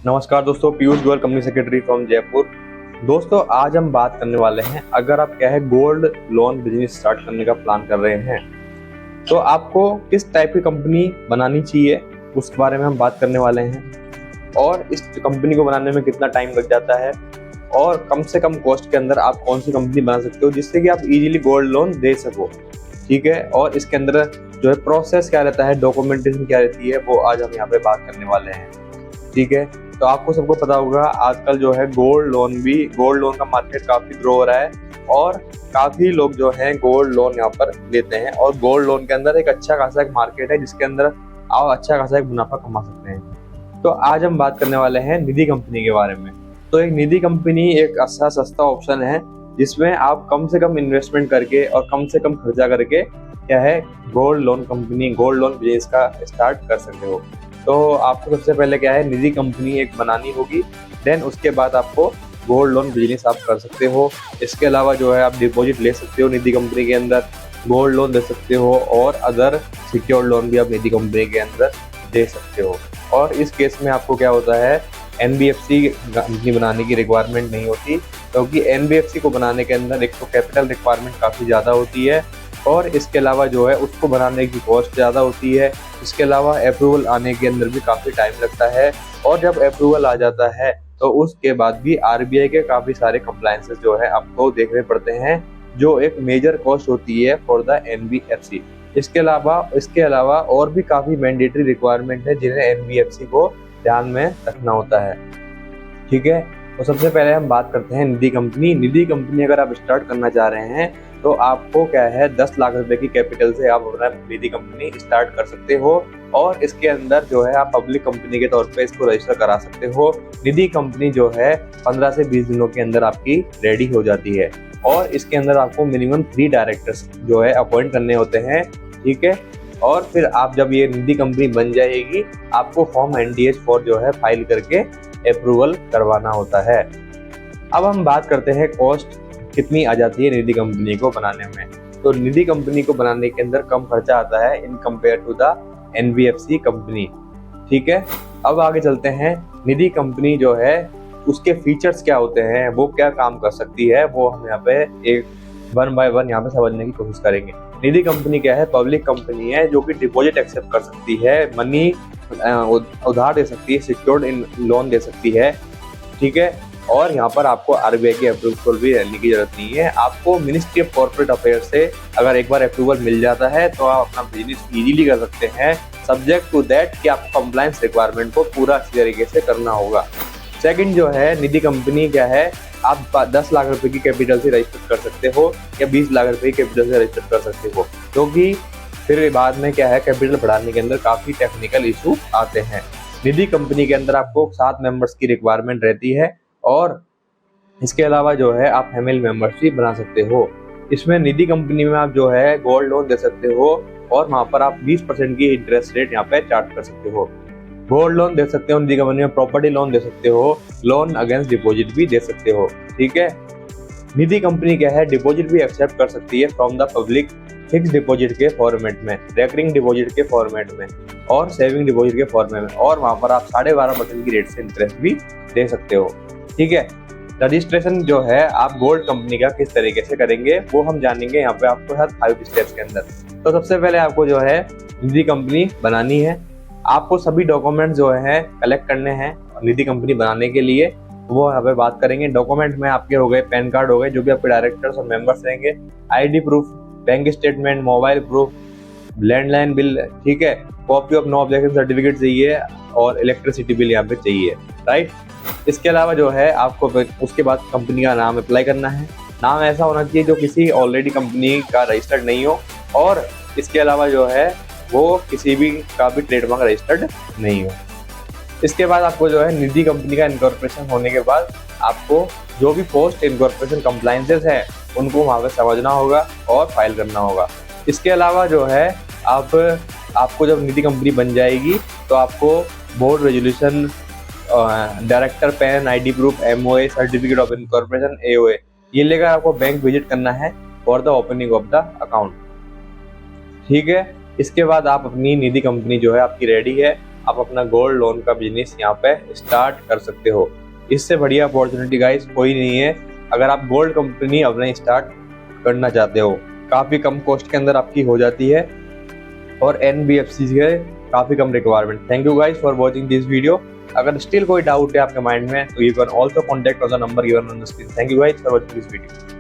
नमस्कार दोस्तों, Piyush Goyal company secretary from Jaipur. दोस्तों, आज हम बात करने वाले हैं, अगर आप क्या है गोल्ड लोन बिजनेस स्टार्ट करने का प्लान कर रहे हैं तो आपको किस टाइप की कंपनी बनानी चाहिए, उस बारे में हम बात करने वाले हैं। और इस कंपनी को बनाने में कितना टाइम लग जाता है और कम से कम कॉस्ट के अंदर आप कौन सी कंपनी बना सकते हो जिससे कि आप इजीली गोल्ड लोन दे सको। ठीक है, और इसके अंदर जो है प्रोसेस क्या रहता है, डॉक्यूमेंटेशन क्या रहती है, वो आज हम यहाँ पे बात करने वाले हैं। ठीक है, तो आपको सबको पता होगा आजकल जो है गोल्ड लोन का मार्केट काफी ग्रो हो रहा है और काफी लोग जो हैं गोल्ड लोन यहाँ पर लेते हैं। और गोल्ड लोन के अंदर एक अच्छा खासा एक मार्केट है जिसके अंदर आप अच्छा खासा एक मुनाफा कमा सकते हैं। तो आज हम बात करने वाले हैं निधि कंपनी के बारे में। तो एक निधि कंपनी एक अच्छा सस्ता ऑप्शन है जिसमें आप कम से कम इन्वेस्टमेंट करके और कम से कम खर्चा करके क्या है गोल्ड लोन बिजनेस का स्टार्ट कर सकते हो। तो आपको सबसे पहले क्या है निधि कंपनी एक बनानी होगी, देन उसके बाद आपको गोल्ड लोन बिजनेस आप कर सकते हो। इसके अलावा जो है आप डिपॉजिट ले सकते हो निधि कंपनी के अंदर, गोल्ड लोन दे सकते हो और अदर सिक्योर्ड लोन भी आप निधि कंपनी के अंदर दे सकते हो। और इस केस में आपको क्या होता है, एनबीएफसी कंपनी बनाने की रिक्वायरमेंट नहीं होती, क्योंकि एनबीएफसी को बनाने के अंदर एक तो कैपिटल रिक्वायरमेंट काफ़ी ज़्यादा होती है और इसके अलावा जो है उसको बनाने की कॉस्ट ज़्यादा होती है। इसके अलावा अप्रूवल आने के अंदर भी काफ़ी टाइम लगता है और जब अप्रूवल आ जाता है तो उसके बाद भी आरबीआई के काफ़ी सारे कंप्लायंसेस जो है आपको देखने पड़ते हैं, जो एक मेजर कॉस्ट होती है फॉर द एनबीएफसी। इसके अलावा और भी काफ़ी मैंडेटरी रिक्वायरमेंट है जिन्हें एनबीएफसी को ध्यान में रखना होता है। ठीक है, तो सबसे पहले हम बात करते हैं निधि कंपनी अगर आप स्टार्ट करना चाह रहे हैं तो आपको क्या है 10 लाख रुपए की कैपिटल से आप अपना निधि कंपनी स्टार्ट कर सकते हो और इसके अंदर जो है आप पब्लिक कंपनी के तौर पे इसको रजिस्टर करा सकते हो। निधि कंपनी जो है 15 से 20 दिनों के अंदर आपकी रेडी हो जाती है और इसके अंदर आपको मिनिमम 3 डायरेक्टर्स जो है अपॉइंट करने होते हैं। ठीक है, और फिर आप जब ये निधि कंपनी बन जाएगी आपको फॉर्म NDH-4 जो है फाइल करके अप्रूवल करवाना होता है। अब हम बात करते हैं कॉस्ट कितनी आ जाती है निधि कंपनी को बनाने में। तो निधि कंपनी को बनाने के अंदर कम खर्चा आता है in compare to the NBFC company. ठीक है, अब आगे चलते हैं। निधि कंपनी जो है उसके फीचर्स क्या होते हैं, वो क्या काम कर सकती है, वो हम यहाँ पे एक 1 बाय 1 यहाँ पे समझने की कोशिश करेंगे। निधि कंपनी क्या है, पब्लिक कंपनी है जो कि डिपॉजिट एक्सेप्ट कर सकती है, मनी उधार दे सकती है, सिक्योर्ड इन लोन दे सकती है। ठीक है, और यहाँ पर आपको आरबीआई के अप्रूवल भी लेने की जरूरत नहीं है। आपको मिनिस्ट्री ऑफ कॉर्पोरेट अफेयर से अगर एक बार अप्रूवल मिल जाता है तो आप अपना बिजनेस इजीली कर सकते हैं, सब्जेक्ट टू दैट कि आपको कंप्लायंस रिक्वायरमेंट को पूरा अच्छी तरीके से करना होगा। सेकंड जो है निधि कंपनी क्या है, आप 10 लाख रुपए की कैपिटल से रजिस्टर कर सकते हो या 20 लाख रुपए की कैपिटल से रजिस्टर कर सकते हो, क्योंकि फिर बाद में क्या है कैपिटल बढ़ाने के अंदर काफी टेक्निकल इशू आते हैं। निधि कंपनी के अंदर आपको 7 मेंबर्स की रिक्वायरमेंट रहती है और इसके अलावा जो है आप फैमिली मेंबर्स भी बना सकते हो। इसमें निधि कंपनी में आप जो है गोल्ड लोन दे सकते हो और वहाँ पर आप 20% की इंटरेस्ट रेट यहाँ पे चार्ज कर सकते हो। गोल्ड लोन दे सकते हो निधि कंपनी में, प्रॉपर्टी लोन दे सकते हो, लोन अगेंस्ट डिपॉजिट भी दे सकते हो। ठीक है, निधि कंपनी क्या है डिपॉजिट भी एक्सेप्ट कर सकती है from the public, fix deposit के फॉर्मेट में, रेकरिंग डिपॉजिट के फॉर्मेट में और सेविंग डिपॉजिट के फॉर्मेट में, और वहाँ पर आप 12.5% की रेट से इंटरेस्ट भी दे सकते हो। ठीक है, रजिस्ट्रेशन जो है आप गोल्ड कंपनी का किस तरीके से करेंगे वो हम जानेंगे यहाँ पे आपको हर 5 स्टेप्स के अंदर। तो सबसे पहले आपको जो है निधि कंपनी बनानी है, आपको सभी डॉक्यूमेंट जो है कलेक्ट करने हैं निधि कंपनी बनाने के लिए, वो यहाँ पे बात करेंगे। डॉक्यूमेंट में आपके हो गए पैन कार्ड हो गए, जो भी आपके डायरेक्टर्स और मेंबर्स रहेंगे, ID proof, bank statement, mobile proof, landline bill, ठीक है, copy of no objection certificate चाहिए और इलेक्ट्रिसिटी बिल यहाँ पे चाहिए, राइट। इसके अलावा जो है आपको उसके बाद कंपनी का नाम अप्लाई करना है। नाम ऐसा होना चाहिए जो किसी ऑलरेडी कंपनी का रजिस्टर्ड नहीं हो और इसके अलावा जो है वो किसी भी का भी ट्रेडमार्क रजिस्टर्ड नहीं हो। इसके बाद आपको जो है निधि कंपनी का इनकॉर्पोरेशन होने के बाद आपको जो भी पोस्ट इनकॉर्पोरेशन कंप्लायंसेस है उनको वहाँ पे समझना होगा और फाइल करना होगा। इसके अलावा जो है आपको जब निधि कंपनी बन जाएगी तो आपको board resolution, director pan, ID proof, MOA, certificate of incorporation, AOA, ये लेकर आपको बैंक विजिट करना है for the opening of the account. ठीक है, इसके बाद आप अपनी निधि कंपनी जो है आपकी रेडी है आप अपना गोल्ड लोन का बिजनेस यहाँ पे स्टार्ट कर सकते हो। इससे बढ़िया अपॉर्चुनिटी गाइस कोई नहीं है अगर आप गोल्ड कंपनी अपने स्टार्ट करना चाहते हो। काफ़ी कम कॉस्ट के अंदर आपकी हो जाती है और NBFC के काफ़ी कम requirement. Thank you guys for watching this video. अगर स्टिल कोई डाउट है आपके माइंड में तो you can also contact on the number given on the screen. Thank you guys for watching this video.